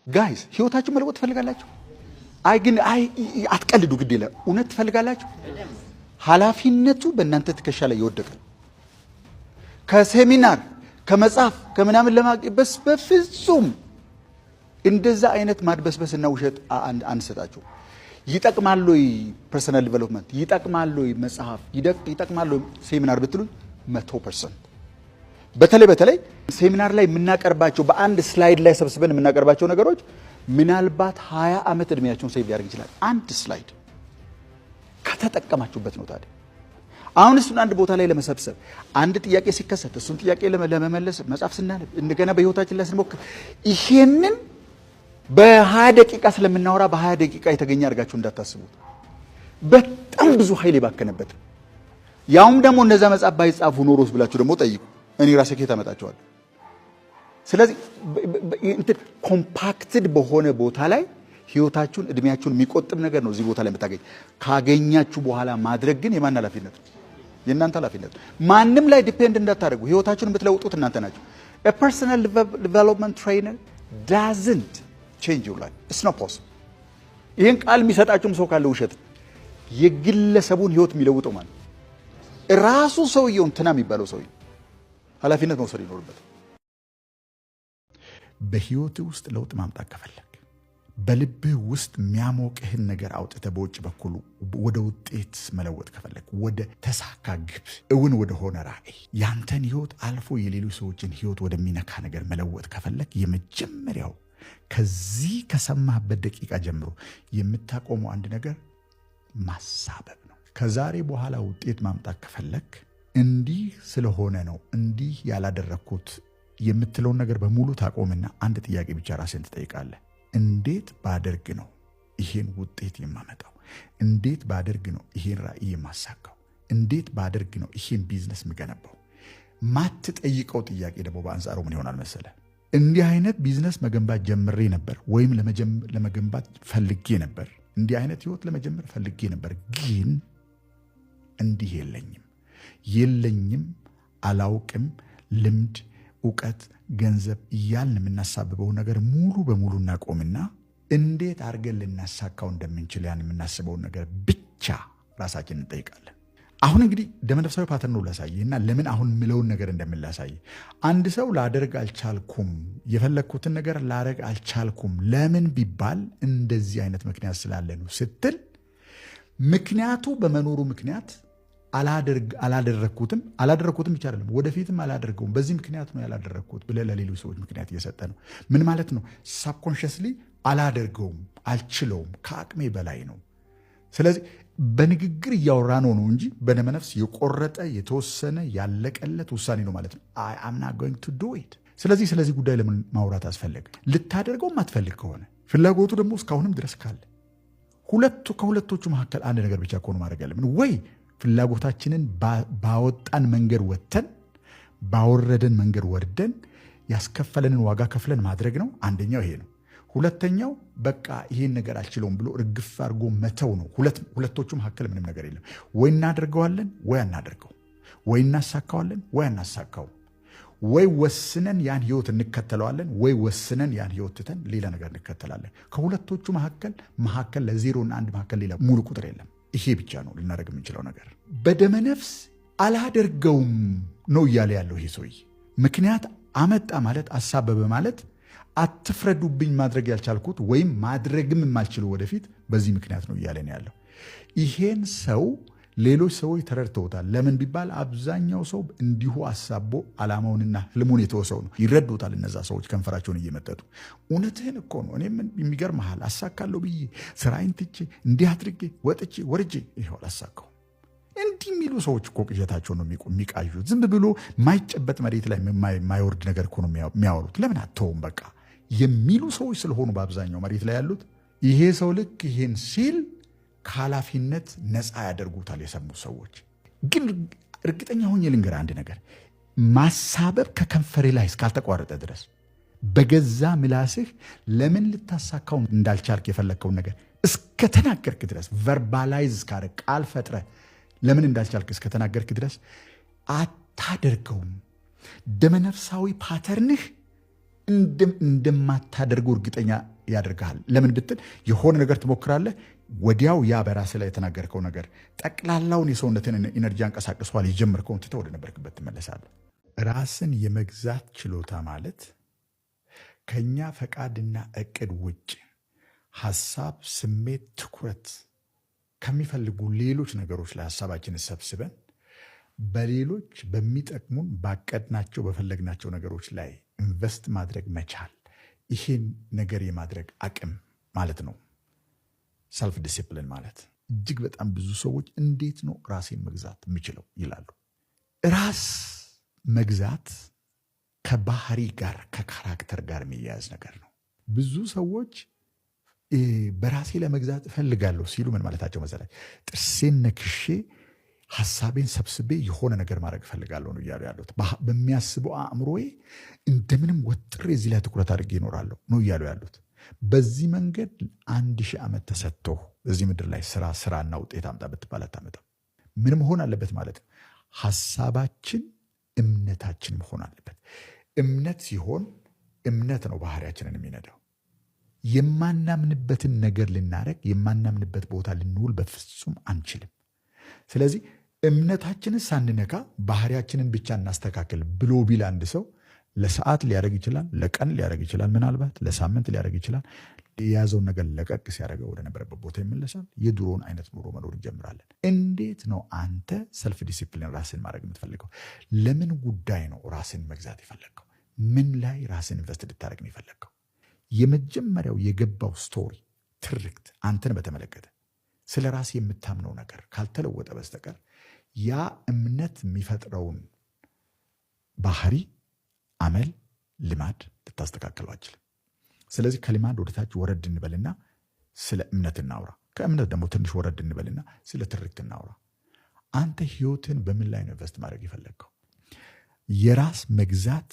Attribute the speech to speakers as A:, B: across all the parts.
A: ጋይስ ህይወታችሁ መለወጥ ትፈልጋላችሁ? ግን አትቀልዱ፣ ግድ የለም እውነት ትፈልጋላችሁ? ኃላፊነቱ በእናንተ ትከሻ ላይ ይወደቀ። ከሴሚናር ከመጽሐፍ ከምናምን ለማግበስ በፍጹም እንደዛ አይነት ማድበስበስና ውሸት አንሰጣችሁ። ይጠቅማል ወይ ፐርሰናል ዲቨሎፕመንት፣ ይጠቅማል ወይ መጽሐፍ፣ ይጠቅማል ወይ ሴሚናር ብትሉኝ 100%። በተለይ ሴሚናር ላይ የምናቀርባቸው በአንድ ስላይድ ላይ ሰብስበን የምናቀርባቸው ነገሮች ምናልባት 20 ዓመት እድሜያቸውን ሴቭ ሊያደርግ ይችላል። አንድ ስላይድ ከተጠቀማችሁበት ነው። ታዲያ አሁን እሱን አንድ ቦታ ላይ ለመሰብሰብ አንድ ጥያቄ ሲከሰት እሱን ጥያቄ ለመመለስ መጽሐፍ ስናነብ እንደገና በህይወታችን ላይ ስንሞክር ይሄንን በ20 ደቂቃ ስለምናወራ በ20 ደቂቃ የተገኘ አድርጋችሁ እንዳታስቡት። በጣም ብዙ ኃይል የባከነበት ያውም ደግሞ እነዛ መጽሐፍ ባይጻፉ ኖሮስ ብላችሁ ደግሞ ጠይቁ። እኔ ራሴ ከየት አመጣቸዋለሁ? ስለዚህ ኮምፓክትድ በሆነ ቦታ ላይ ህይወታችሁን እድሜያችሁን የሚቆጥብ ነገር ነው እዚህ ቦታ ላይ የምታገኝ። ካገኛችሁ በኋላ ማድረግ ግን የማን ኃላፊነት ነው? የእናንተ ኃላፊነት። ማንም ላይ ዲፔንድ እንዳታደርጉ። ህይወታችሁን የምትለውጡት እናንተ ናችሁ። a personal development trainer doesn't change your life. it's not possible። ይሄን ቃል የሚሰጣችሁም ሰው ካለ ውሸት። የግለሰቡን ህይወት የሚለውጠው ማለት ራሱ ሰውየው እንትና የሚባለው ሰውየው ኃላፊነት መውሰድ ይኖርበታል።
B: በህይወት ውስጥ ለውጥ ማምጣት ከፈለክ በልብህ ውስጥ የሚያሞቅህን ነገር አውጥተህ በውጭ በኩል ወደ ውጤት መለወጥ ከፈለክ ወደ ተሳካ ግብ እውን ወደ ሆነ ራዕይ ያንተን ህይወት አልፎ የሌሎች ሰዎችን ህይወት ወደሚነካ ነገር መለወጥ ከፈለክ የመጀመሪያው ከዚህ ከሰማህበት ደቂቃ ጀምሮ የምታቆመው አንድ ነገር ማሳበብ ነው። ከዛሬ በኋላ ውጤት ማምጣት ከፈለክ እንዲህ ስለሆነ ነው እንዲህ ያላደረኩት የምትለውን ነገር በሙሉ ታቆምና አንድ ጥያቄ ብቻ ራስህን ትጠይቃለህ። እንዴት ባደርግ ነው ይሄን ውጤት የማመጣው? እንዴት ባደርግ ነው ይሄን ራዕይ የማሳካው? እንዴት ባደርግ ነው ይሄን ቢዝነስ የምገነባው? ማትጠይቀው ጥያቄ ደግሞ በአንጻሩ ምን ይሆናል መሰለ? እንዲህ አይነት ቢዝነስ መገንባት ጀምሬ ነበር ወይም ለመገንባት ፈልጌ ነበር፣ እንዲህ አይነት ህይወት ለመጀመር ፈልጌ ነበር፣ ግን እንዲህ የለኝም፣ አላውቅም፣ ልምድ፣ ዕውቀት፣ ገንዘብ እያልን የምናሳብበው ነገር ሙሉ በሙሉ እናቆምና እንዴት አድርገን ልናሳካው እንደምንችል ያን የምናስበውን ነገር ብቻ ራሳችንን እንጠይቃለን። አሁን እንግዲህ ደመነፍሳዊ ፓተርን ነው ላሳይና ለምን አሁን ምለውን ነገር እንደምላሳይ። አንድ ሰው ላደርግ አልቻልኩም፣ የፈለግኩትን ነገር ላደርግ አልቻልኩም ለምን ቢባል እንደዚህ አይነት ምክንያት ስላለ ነው ስትል ምክንያቱ በመኖሩ ምክንያት አላደረኩትም ብቻ አይደለም ወደፊትም አላደርገውም በዚህ ምክንያት ነው ያላደረኩት ብለህ ለሌሎች ሰዎች ምክንያት እየሰጠ ነው። ምን ማለት ነው? ሳብኮንሽስሊ አላደርገውም፣ አልችለውም፣ ከአቅሜ በላይ ነው። ስለዚህ በንግግር እያወራ ነው እንጂ በደመነፍስ የቆረጠ የተወሰነ ያለቀለት ውሳኔ ነው ማለት ነው። I am not going to do it። ስለዚህ ጉዳይ ለምን ማውራት አስፈለገ? ልታደርገው ማትፈልግ ከሆነ ፍላጎቱ ደግሞ እስካሁንም ድረስ ካለ ከሁለቶቹ መካከል አንድ ነገር ብቻ ከሆነ ማድረግ ያለብን ወይ ፍላጎታችንን ባወጣን መንገድ ወጥተን ባወረደን መንገድ ወርደን ያስከፈለንን ዋጋ ከፍለን ማድረግ ነው። አንደኛው ይሄ ነው። ሁለተኛው በቃ ይሄን ነገር አልችለውም ብሎ ርግፍ አድርጎ መተው ነው። ሁለቶቹ መካከል ምንም ነገር የለም። ወይ እናደርገዋለን ወይ አናደርገው፣ ወይ እናሳካዋለን ወይ አናሳካው፣ ወይ ወስነን ያን ህይወት እንከተለዋለን ወይ ወስነን ያን ህይወት ትተን ሌላ ነገር እንከተላለን። ከሁለቶቹ መካከል ለዜሮና አንድ መካከል ሌላ ሙሉ ቁጥር የለም። ይሄ ብቻ ነው ልናደርግ የምንችለው ነገር። በደመነፍስ አላደርገውም ነው እያለ ያለው ይሄ ሰውዬ። ምክንያት አመጣ ማለት አሳበበ ማለት አትፍረዱብኝ ማድረግ ያልቻልኩት ወይም ማድረግም የማልችለው ወደፊት በዚህ ምክንያት ነው እያለ ነው ያለው። ይሄን ሰው ሌሎች ሰዎች ተረድተውታል። ለምን ቢባል አብዛኛው ሰው እንዲሁ አሳቦ ዓላማውንና ህልሙን የተወሰው ነው። ይረዱታል እነዛ ሰዎች ከንፈራቸውን እየመጠጡ እውነትህን እኮ ነው እኔም የሚገርምሃል አሳካለሁ ብዬ ስራዬን ትቼ እንዲህ አድርጌ ወጥቼ ወርጄ ይኸው አላሳካው። እንዲህ የሚሉ ሰዎች እኮ ቅዠታቸው ነው የሚቃዡት። ዝም ብሎ ማይጨበጥ መሬት ላይ የማይወርድ ነገር እኮ ነው የሚያወሩት። ለምን አተውም በቃ የሚሉ ሰዎች ስለሆኑ በአብዛኛው መሬት ላይ ያሉት። ይሄ ሰው ልክ ይሄን ሲል ከኃላፊነት ነፃ ያደርጉታል የሰሙ ሰዎች። ግን እርግጠኛ ሆኜ ልንገርህ አንድ ነገር፣ ማሳበብ ከከንፈሬ ላይ እስካልተቋረጠ ድረስ በገዛ ምላስህ ለምን ልታሳካው እንዳልቻልክ የፈለግከውን ነገር እስከተናገርክ ድረስ ቨርባላይዝ እስካደረግ ቃል ፈጥረ ለምን እንዳልቻልክ እስከተናገርክ ድረስ አታደርገውም። ደመነፍሳዊ ፓተርንህ እንደማታደርገው እርግጠኛ ያደርግሃል። ለምን ብትል የሆነ ነገር ትሞክራለህ፣ ወዲያው ያ በራስህ ላይ የተናገርከው ነገር ጠቅላላውን የሰውነትን ኢነርጂ አንቀሳቅሷል። የጀመርከውን ትተህ ወደ ነበርክበት ትመለሳለህ። ራስን የመግዛት ችሎታ ማለት ከኛ ፈቃድና እቅድ ውጭ ሐሳብ፣ ስሜት፣ ትኩረት ከሚፈልጉ ሌሎች ነገሮች ላይ ሐሳባችንን ሰብስበን በሌሎች በሚጠቅሙን ባቀድናቸው በፈለግናቸው ነገሮች ላይ ኢንቨስት ማድረግ መቻል፣ ይህን ነገር የማድረግ አቅም ማለት ነው ሰልፍ ዲሲፕሊን ማለት። እጅግ በጣም ብዙ ሰዎች እንዴት ነው ራሴን መግዛት የምችለው ይላሉ። ራስ መግዛት ከባህሪ ጋር ከካራክተር ጋር የሚያያዝ ነገር ነው። ብዙ ሰዎች በራሴ ለመግዛት እፈልጋለሁ ሲሉ ምን ማለታቸው መሰላችሁ? ጥርሴን ነክሼ ሐሳቤን ሰብስቤ የሆነ ነገር ማድረግ እፈልጋለሁ ነው እያሉ ያሉት። በሚያስበው አእምሮዬ እንደምንም ወጥሬ እዚህ ላይ ትኩረት አድርጌ ይኖራለሁ ነው እያሉ ያሉት። በዚህ መንገድ 1000 ዓመት ተሰጥቶ እዚህ ምድር ላይ ስራና ውጤት አምጣ ብትባል አታመጣም። ምን መሆን አለበት ማለት ነው? ሐሳባችን እምነታችን መሆን አለበት። እምነት ሲሆን እምነት ነው ባህሪያችንን የሚነዳው። የማናምንበትን ነገር ልናረግ፣ የማናምንበት ቦታ ልንውል በፍጹም አንችልም። ስለዚህ እምነታችንን ሳንነካ ባህሪያችንን ብቻ እናስተካከል ብሎ ቢል አንድ ሰው ለሰዓት ሊያደርግ ይችላል፣ ለቀን ሊያደርግ ይችላል፣ ምናልባት ለሳምንት ሊያደርግ ይችላል። የያዘውን ነገር ለቀቅ ሲያደርገው ወደ ነበረበት ቦታ ይመለሳል። የድሮውን አይነት ኑሮ መኖር እንጀምራለን። እንዴት ነው አንተ ሰልፍ ዲሲፕሊን ራስን ማድረግ የምትፈልገው? ለምን ጉዳይ ነው ራስን መግዛት የፈለግከው? ምን ላይ ራስን ኢንቨስት ልታደርግ ነው የፈለግከው? የመጀመሪያው የገባው ስቶሪ ትርክት አንተን በተመለከተ ስለ ራስ የምታምነው ነገር ካልተለወጠ በስተቀር ያ እምነት የሚፈጥረውን ባህሪ፣ አመል፣ ልማድ ልታስተካክለው አችልም። ስለዚህ ከልማድ ወደታች ወረድ እንበልና ስለ እምነት እናውራ። ከእምነት ደግሞ ትንሽ ወረድ እንበልና ስለ ትርክት እናውራ። አንተ ህይወትን በምን ላይ ነው ኢንቨስት ማድረግ የፈለግከው? የራስ መግዛት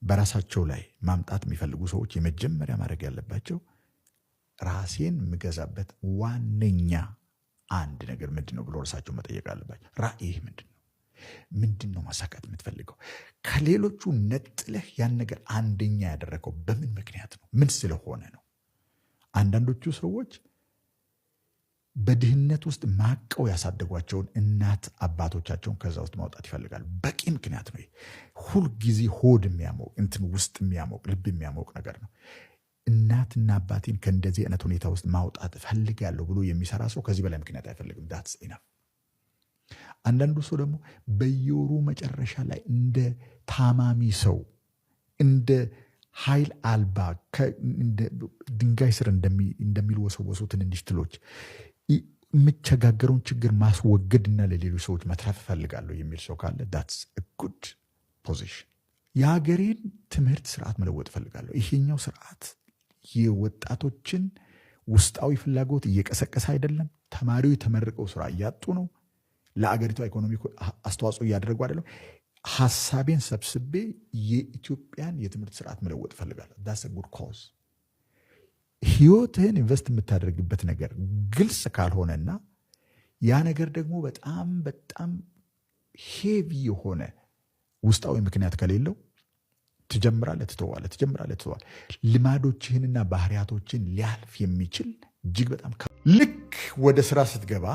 B: በራሳቸው ላይ ማምጣት የሚፈልጉ ሰዎች የመጀመሪያ ማድረግ ያለባቸው ራሴን የምገዛበት ዋነኛ አንድ ነገር ምንድን ነው ብሎ ራሳቸው መጠየቅ አለባቸው። ራእይህ ምንድን ነው? ምንድን ነው ማሳካት የምትፈልገው? ከሌሎቹ ነጥለህ ያን ነገር አንደኛ ያደረገው በምን ምክንያት ነው? ምን ስለሆነ ነው? አንዳንዶቹ ሰዎች በድህነት ውስጥ ማቀው ያሳደጓቸውን እናት አባቶቻቸውን ከዛ ውስጥ ማውጣት ይፈልጋሉ። በቂ ምክንያት ነው። ሁልጊዜ ሆድ የሚያሞቅ እንትን ውስጥ የሚያሞቅ ልብ የሚያሞቅ ነገር ነው። እናትና አባቴን ከእንደዚህ አይነት ሁኔታ ውስጥ ማውጣት እፈልጋለሁ ብሎ የሚሰራ ሰው ከዚህ በላይ ምክንያት አይፈልግም። ዳትስ ኢናፍ። አንዳንዱ ሰው ደግሞ በየወሩ መጨረሻ ላይ እንደ ታማሚ ሰው እንደ ኃይል አልባ ድንጋይ ስር እንደሚልወሰወሱ ትንንሽ ትሎች የምቸጋገረውን ችግር ማስወገድና ለሌሎች ሰዎች መትረፍ እፈልጋለሁ የሚል ሰው ካለ ዳትስ ጉድ ፖዚሽን። የሀገሬን ትምህርት ስርዓት መለወጥ እፈልጋለሁ። ይሄኛው ስርዓት የወጣቶችን ውስጣዊ ፍላጎት እየቀሰቀሰ አይደለም። ተማሪው ተመርቀው ስራ እያጡ ነው። ለአገሪቷ ኢኮኖሚ አስተዋጽኦ እያደረጉ አይደለም። ሐሳቤን ሰብስቤ የኢትዮጵያን የትምህርት ስርዓት መለወጥ እፈልጋለሁ። ዳትስ ጉድ ኮዝ። ህይወትህን ኢንቨስት የምታደርግበት ነገር ግልጽ ካልሆነና ያ ነገር ደግሞ በጣም በጣም ሄቪ የሆነ ውስጣዊ ምክንያት ከሌለው ትጀምራለህ፣ ትተዋለህ፣ ትጀምራለህ፣ ትተዋለህ። ልማዶችህንና ባህሪያቶችን ሊያልፍ የሚችል እጅግ በጣም ልክ ወደ ስራ ስትገባ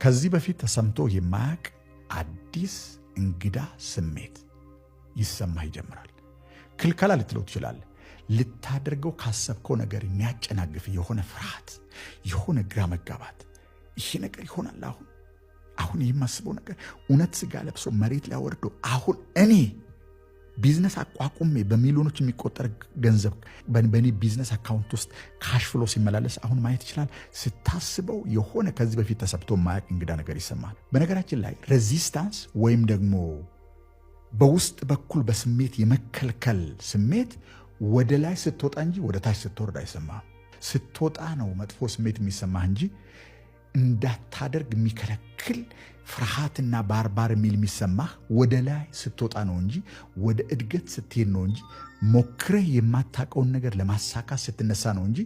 B: ከዚህ በፊት ተሰምቶ የማያውቅ አዲስ እንግዳ ስሜት ይሰማህ ይጀምራል። ክልከላ ልትለው ትችላለህ። ልታደርገው ካሰብከው ነገር የሚያጨናግፍ የሆነ ፍርሃት፣ የሆነ ግራ መጋባት፣ ይሄ ነገር ይሆናል አሁን የማስበው ነገር እውነት ስጋ ለብሶ መሬት ላይ ወርዶ አሁን እኔ ቢዝነስ አቋቁሜ በሚሊዮኖች የሚቆጠር ገንዘብ በእኔ ቢዝነስ አካውንት ውስጥ ካሽ ፍሎ ሲመላለስ አሁን ማየት ይችላል። ስታስበው የሆነ ከዚህ በፊት ተሰብቶ ማያቅ እንግዳ ነገር ይሰማል። በነገራችን ላይ ሬዚስታንስ ወይም ደግሞ በውስጥ በኩል በስሜት የመከልከል ስሜት ወደ ላይ ስትወጣ እንጂ ወደ ታች ስትወርድ አይሰማም። ስትወጣ ነው መጥፎ ስሜት የሚሰማህ እንጂ እንዳታደርግ የሚከለክል ፍርሃትና ባርባር የሚል የሚሰማህ ወደ ላይ ስትወጣ ነው እንጂ ወደ እድገት ስትሄድ ነው እንጂ ሞክረህ የማታውቀውን ነገር ለማሳካት ስትነሳ ነው እንጂ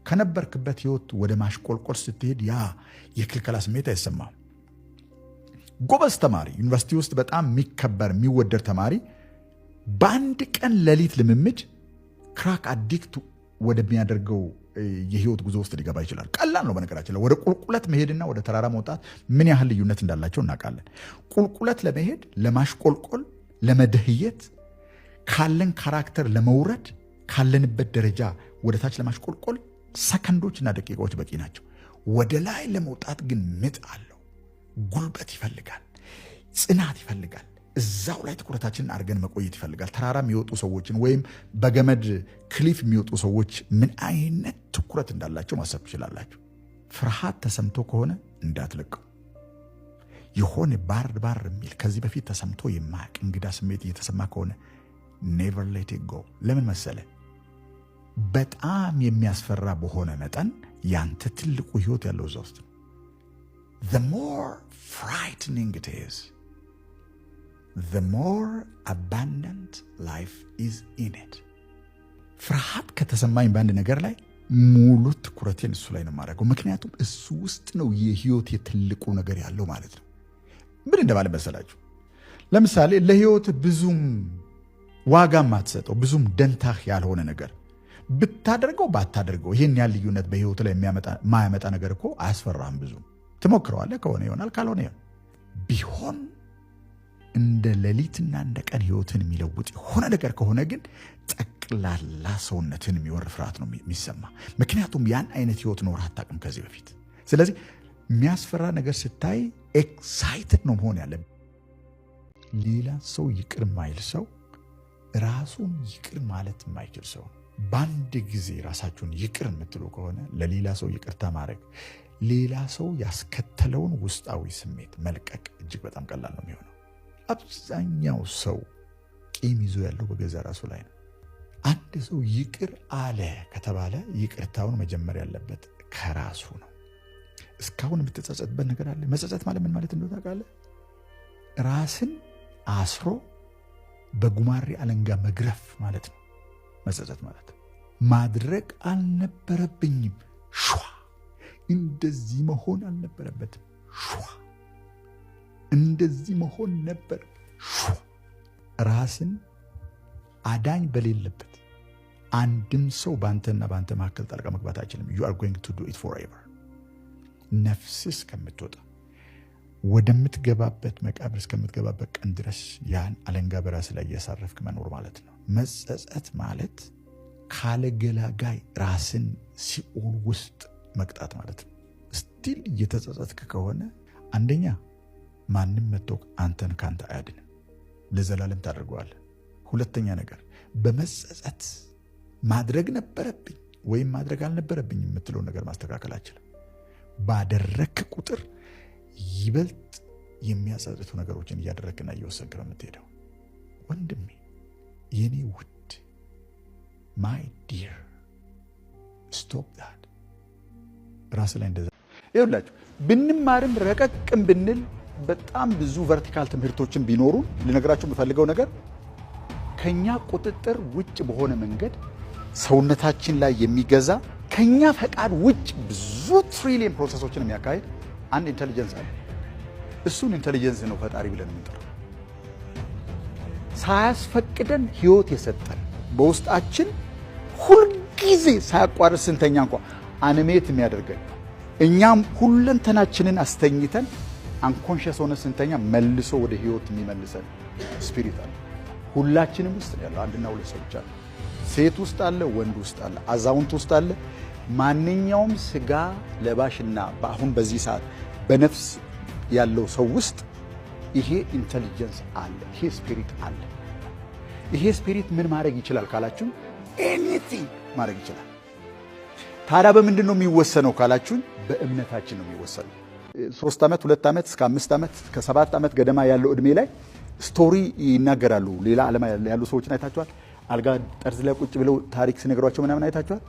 B: ከነበርክበት ህይወት ወደ ማሽቆልቆል ስትሄድ ያ የክልከላ ስሜት አይሰማም። ጎበዝ ተማሪ፣ ዩኒቨርሲቲ ውስጥ በጣም የሚከበር የሚወደድ ተማሪ በአንድ ቀን ሌሊት ልምምድ ክራክ አዲክት ወደሚያደርገው የህይወት ጉዞ ውስጥ ሊገባ ይችላል። ቀላል ነው በነገራችን ላይ። ወደ ቁልቁለት መሄድና ወደ ተራራ መውጣት ምን ያህል ልዩነት እንዳላቸው እናውቃለን። ቁልቁለት ለመሄድ ለማሽቆልቆል፣ ለመደህየት፣ ካለን ካራክተር ለመውረድ፣ ካለንበት ደረጃ ወደ ታች ለማሽቆልቆል ሰከንዶችና ደቂቃዎች በቂ ናቸው። ወደ ላይ ለመውጣት ግን ምጥ አለው፣ ጉልበት ይፈልጋል፣ ጽናት ይፈልጋል። እዛው ላይ ትኩረታችንን አድርገን መቆየት ይፈልጋል። ተራራ የሚወጡ ሰዎችን ወይም በገመድ ክሊፍ የሚወጡ ሰዎች ምን አይነት ትኩረት እንዳላቸው ማሰብ ትችላላችሁ። ፍርሃት ተሰምቶ ከሆነ እንዳትለቀው። የሆነ ባር የሚል ከዚህ በፊት ተሰምቶ የማያውቅ እንግዳ ስሜት እየተሰማ ከሆነ ኔቨር ሌት ኢት ጎ። ለምን መሰለ? በጣም የሚያስፈራ በሆነ መጠን ያንተ ትልቁ ህይወት ያለው እዛ ውስጥ ነው። the more frightening it is, the more abundant life is in it. ፍርሃት ከተሰማኝ በአንድ ነገር ላይ ሙሉ ትኩረቴን እሱ ላይ ነው የማደርገው። ምክንያቱም እሱ ውስጥ ነው የህይወት የትልቁ ነገር ያለው ማለት ነው። ምን እንደማለት መሰላችሁ? ለምሳሌ ለህይወት ብዙም ዋጋ ማትሰጠው ብዙም ደንታህ ያልሆነ ነገር ብታደርገው ባታደርገው ይሄን ያህል ልዩነት በህይወት ላይ የማያመጣ ነገር እኮ አያስፈራህም። ብዙ ትሞክረዋለህ፣ ከሆነ ይሆናል፣ ካልሆነ ይሆናል። ቢሆን እንደ ሌሊትና እንደ ቀን ህይወትን የሚለውጥ የሆነ ነገር ከሆነ ግን ጠቅላላ ሰውነትን የሚወር ፍርሃት ነው የሚሰማ። ምክንያቱም ያን አይነት ህይወት ኖር አታውቅም ከዚህ በፊት። ስለዚህ የሚያስፈራ ነገር ስታይ ኤክሳይትድ ነው መሆን ያለብህ። ሌላ ሰው ይቅር ማይል ሰው ራሱን ይቅር ማለት የማይችል ሰው። በአንድ ጊዜ ራሳችሁን ይቅር የምትሉ ከሆነ ለሌላ ሰው ይቅርታ ማድረግ ሌላ ሰው ያስከተለውን ውስጣዊ ስሜት መልቀቅ እጅግ በጣም ቀላል ነው የሚሆነው። አብዛኛው ሰው ቂም ይዞ ያለው በገዛ ራሱ ላይ ነው። አንድ ሰው ይቅር አለ ከተባለ ይቅርታውን መጀመር ያለበት ከራሱ ነው። እስካሁን የምትጸጸትበት ነገር አለ። መጸጸት ማለት ምን ማለት እንደሆነ ታውቃለህ? ራስን አስሮ በጉማሬ አለንጋ መግረፍ ማለት ነው መጸጸት ማለት። ማድረግ አልነበረብኝም፣ ሿ እንደዚህ መሆን አልነበረበትም፣ ሿ እንደዚህ መሆን ነበር፣ ሿ ራስን አዳኝ በሌለበት አንድም ሰው ባንተና ባንተ መካከል ጣልቃ መግባት አይችልም። you are going to do it forever። ነፍስስ ከምትወጣ ወደምትገባበት መቃብር እስከምትገባበት ቀን ድረስ ያን አለንጋ በራስ ላይ እያሳረፍክ መኖር ማለት ነው። መጸጸት ማለት ካለገላጋይ ራስን ሲኦል ውስጥ መቅጣት ማለት ነው። ስቲል እየተጸጸትክ ከሆነ አንደኛ ማንም መጥቶ አንተን ካንተ አያድንም፣ ለዘላለም ታደርገዋለህ። ሁለተኛ ነገር በመጸጸት ማድረግ ነበረብኝ ወይም ማድረግ አልነበረብኝ የምትለው ነገር ማስተካከል አችልም። ባደረክ ቁጥር ይበልጥ የሚያጸጽቱ ነገሮችን እያደረግና እየወሰንክ ነው የምትሄደው። ወንድሜ፣ የኔ ውድ፣ ማይ ዲር፣ ስቶፕ ዳት። ራስ ላይ እንደዛ ይኸውላችሁ፣ ብንማርም ረቀቅም ብንል በጣም ብዙ ቨርቲካል ትምህርቶችን ቢኖሩ ልነግራችሁ የምፈልገው ነገር ከኛ ቁጥጥር ውጭ በሆነ መንገድ ሰውነታችን ላይ የሚገዛ ከኛ ፈቃድ ውጭ ብዙ ትሪሊየን ፕሮሰሶችን የሚያካሂድ አንድ ኢንተሊጀንስ አለ። እሱን ኢንተሊጀንስ ነው ፈጣሪ ብለን የምንጠራው። ሳያስፈቅደን ህይወት የሰጠን በውስጣችን ሁልጊዜ ሳያቋርጥ ስንተኛ እንኳን አኒሜት የሚያደርገን እኛም ሁለንተናችንን አስተኝተን አንኮንሽስ ሆነ ስንተኛ መልሶ ወደ ህይወት የሚመልሰን ስፒሪት አለ። ሁላችንም ውስጥ ያለው አንድና ሁለት ሰዎች አለ። ሴት ውስጥ አለ፣ ወንድ ውስጥ አለ፣ አዛውንት ውስጥ አለ። ማንኛውም ስጋ ለባሽና በአሁን በዚህ ሰዓት በነፍስ ያለው ሰው ውስጥ ይሄ ኢንተሊጀንስ አለ፣ ይሄ ስፒሪት አለ። ይሄ ስፒሪት ምን ማድረግ ይችላል ካላችሁ ኤኒቲንግ ማድረግ ይችላል። ታዲያ በምንድን ነው የሚወሰነው ካላችሁ በእምነታችን ነው የሚወሰነው። 3 ዓመት 2 ዓመት እስከ 5 ዓመት እስከ 7 ዓመት ገደማ ያለው እድሜ ላይ ስቶሪ ይናገራሉ። ሌላ ዓለም ያሉ ሰዎችን አይታችኋል? አልጋ ጠርዝ ላይ ቁጭ ብለው ታሪክ ሲነግሯቸው ምናምን አይታችኋል?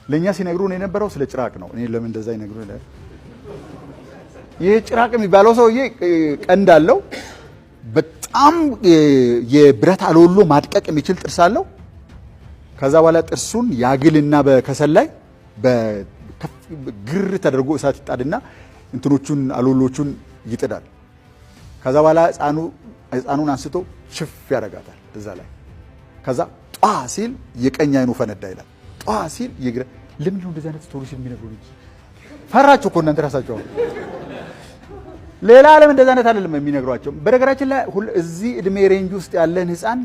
B: ለኛ ሲነግሩን የነበረው ስለ ጭራቅ ነው። እኔ ለምን እንደዛ ይነግሩን? ይሄ ጭራቅ የሚባለው ሰውዬ ቀንድ አለው፣ በጣም የብረት አሎሎ ማድቀቅ የሚችል ጥርስ አለው። ከዛ በኋላ ጥርሱን ያግልና በከሰል ላይ በግር ተደርጎ እሳት ይጣድና እንትኖቹን አሎሎቹን ይጥዳል። ከዛ በኋላ ህፃኑን አንስቶ ችፍ ያደርጋታል እዛ ላይ።
A: ከዛ ጧ ሲል የቀኝ አይኑ ፈነዳ ይላል። ጧ ሲል የግራ ለምን ነው እንደዚህ አይነት ስቶሪሽን የሚነግሩኝ? ፈራችሁ እኮ እናንተ ራሳችሁ። ሌላ ዓለም እንደዛ አይነት አይደለም የሚነግሯቸው። በነገራችን ላይ እዚህ እድሜ ሬንጅ ውስጥ ያለን ህፃን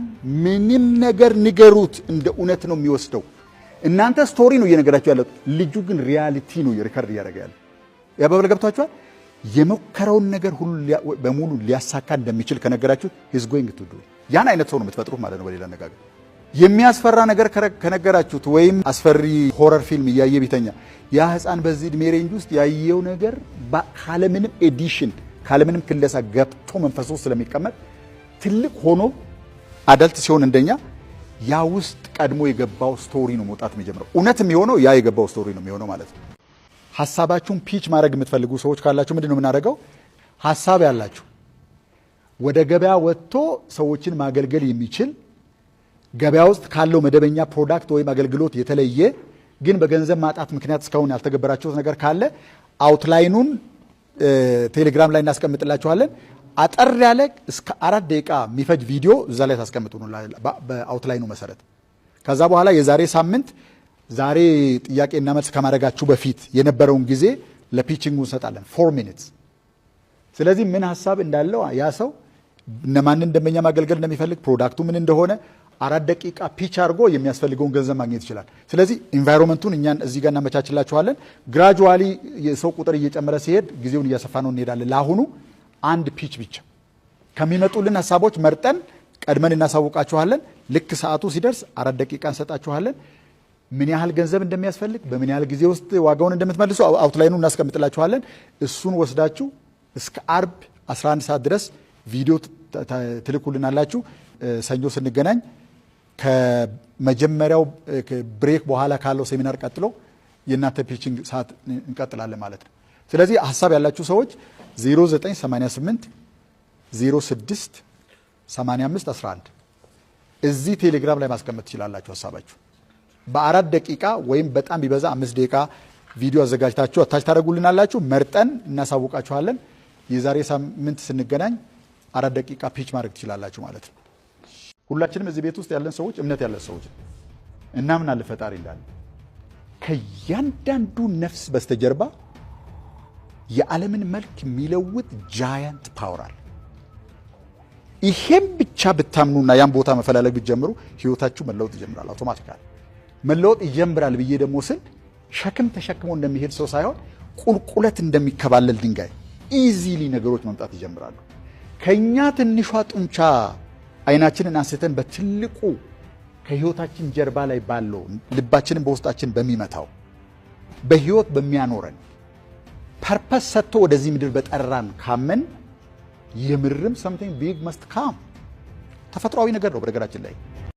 A: ምንም ነገር ንገሩት እንደ እውነት ነው የሚወስደው። እናንተ ስቶሪ ነው እየነገራችሁ ያለው፣ ልጁ ግን ሪያሊቲ ነው ሪከርድ እያደረገ ያለው። ያባበለ ገብቷችኋል? የመከረውን ነገር ሁሉ በሙሉ ሊያሳካ እንደሚችል ከነገራችሁ ሂዝ ጎይንግ ቱ ዱ። ያን አይነት ሰው ነው የምትፈጥሩት ማለት ነው። በሌላ አነጋገር የሚያስፈራ ነገር ከነገራችሁት ወይም አስፈሪ ሆረር ፊልም እያየ ቢተኛ ያ ህፃን በዚህ እድሜ ሬንጅ ውስጥ ያየው ነገር ካለምንም ኤዲሽን ካለምንም ክለሳ ገብቶ መንፈሱ ስለሚቀመጥ ትልቅ ሆኖ አዳልት ሲሆን እንደኛ ያ ውስጥ ቀድሞ የገባው ስቶሪ ነው መውጣት የሚጀምረው። እውነት የሚሆነው ያ የገባው ስቶሪ ነው የሚሆነው ማለት ነው። ሐሳባችሁን ፒች ማድረግ የምትፈልጉ ሰዎች ካላችሁ ምንድነው የምናደርገው? ሐሳብ ያላችሁ ወደ ገበያ ወጥቶ ሰዎችን ማገልገል የሚችል ገበያ ውስጥ ካለው መደበኛ ፕሮዳክት ወይም አገልግሎት የተለየ ግን በገንዘብ ማጣት ምክንያት እስካሁን ያልተገበራችሁት ነገር ካለ አውትላይኑን ቴሌግራም ላይ እናስቀምጥላችኋለን። አጠር ያለ እስከ 4 ደቂቃ የሚፈጅ ቪዲዮ እዛ ላይ ታስቀምጡ ነው በአውትላይኑ መሰረት። ከዛ በኋላ የዛሬ ሳምንት ዛሬ ጥያቄና መልስ ከማድረጋችሁ በፊት የነበረውን ጊዜ ለፒቺንጉ እንሰጣለን 4 ሚኒትስ። ስለዚህ ምን ሐሳብ እንዳለው ያ ሰው እነማንን ደንበኛ ማገልገል እንደሚፈልግ ፕሮዳክቱ ምን እንደሆነ 4 ደቂቃ ፒች አድርጎ የሚያስፈልገውን ገንዘብ ማግኘት ይችላል። ስለዚህ ኢንቫይሮንመንቱን እኛን እዚህ ጋር እናመቻችላችኋለን። ግራጁዋሊ የሰው ቁጥር እየጨመረ ሲሄድ ጊዜውን እያሰፋ ነው እንሄዳለን። ለአሁኑ አንድ ፒች ብቻ ከሚመጡልን ሐሳቦች መርጠን ቀድመን እናሳውቃችኋለን። ልክ ሰዓቱ ሲደርስ 4 ደቂቃ እንሰጣችኋለን። ምን ያህል ገንዘብ እንደሚያስፈልግ በምን ያህል ጊዜ ውስጥ ዋጋውን እንደምትመልሱ አውትላይኑ እናስቀምጥላችኋለን። እሱን ወስዳችሁ እስከ አርብ 11 ሰዓት ድረስ ቪዲዮ ትልኩልናላችሁ። ሰኞ ስንገናኝ ከመጀመሪያው ብሬክ በኋላ ካለው ሴሚናር ቀጥሎ የእናንተ ፒቺንግ ሰዓት እንቀጥላለን ማለት ነው። ስለዚህ ሐሳብ ያላችሁ ሰዎች 0988 06 85 11 እዚህ ቴሌግራም ላይ ማስቀመጥ ትችላላችሁ ሐሳባችሁ። በ4 ደቂቃ ወይም በጣም ቢበዛ 5 ደቂቃ ቪዲዮ አዘጋጅታችሁ አታች ታደርጉልናላችሁ። መርጠን እናሳውቃችኋለን። የዛሬ ሳምንት ስንገናኝ 4 ደቂቃ ፒች ማድረግ ትችላላችሁ ማለት ነው። ሁላችንም እዚህ ቤት ውስጥ ያለን ሰዎች እምነት ያለን ሰዎች እናምናለን ፈጣሪ እንዳለ። ከእያንዳንዱ ነፍስ በስተጀርባ የዓለምን መልክ የሚለውጥ ጃያንት ፓወር አለ። ይሄም ብቻ ብታምኑና ያን ቦታ መፈላለግ ብትጀምሩ ህይወታችሁ መለወጥ ይጀምራል። አውቶማቲካሊ መለወጥ ይጀምራል ብዬ ደግሞ ስል ሸክም ተሸክሞ እንደሚሄድ ሰው ሳይሆን ቁልቁለት እንደሚከባለል ድንጋይ ኢዚሊ ነገሮች መምጣት ይጀምራሉ። ከኛ ትንሿ ጡንቻ አይናችንን አንስተን በትልቁ ከህይወታችን ጀርባ ላይ ባለው ልባችንን በውስጣችን በሚመታው በህይወት በሚያኖረን ፐርፐስ ሰጥቶ ወደዚህ ምድር በጠራን ካመን የምርም something big must come። ተፈጥሯዊ ነገር ነው በነገራችን ላይ